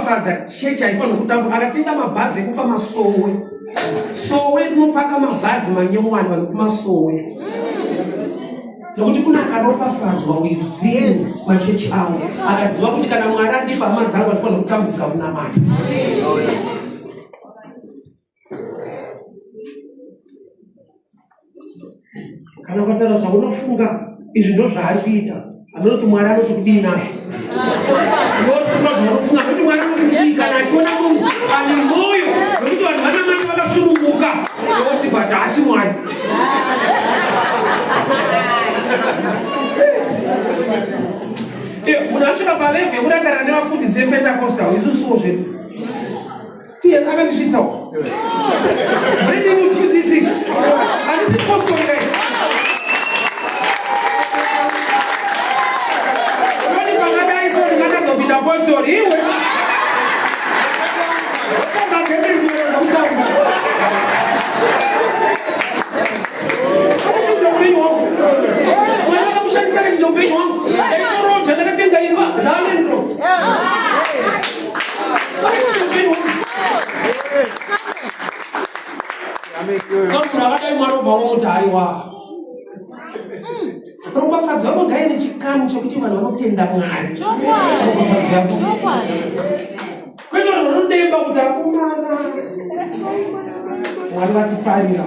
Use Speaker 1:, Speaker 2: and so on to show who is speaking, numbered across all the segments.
Speaker 1: ropafadza shechi haifanira kutamba akatenga mabhazi ekupa masowe sowe kunopaka mabhazi manyowani vanopa masowe nokuti kuna akaropafadzwa within machechi avo akaziva kuti kana Mwari andipa hama dzangu vanofanira kutambudzika kunamata. Kana ukataura zvaunofunga izvi ndo zvaari kuita anoti Mwari anoti kudii nazvo unofunga kuti Mwari anoti kudii kana achiona munhu ane mwoyo nokuti vanhu vanamati vakasununguka oti bati asi Mwari munhu asvika palevhe yekurangarira nevafundisi vepentakostal isusuwo zvedu iye akandisvitsawo reading 26 handisi postongai apostori iwe ropafadza vavo ngaine chikamu chokuti vanhu vanotenda Mwari kwete vanhu vanodemba kuti akomana Mwari vatiparira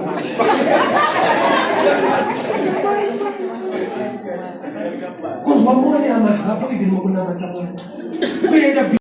Speaker 1: kuzwa mwoyo hama dzako ivhiri mukunamata Mwari kuenda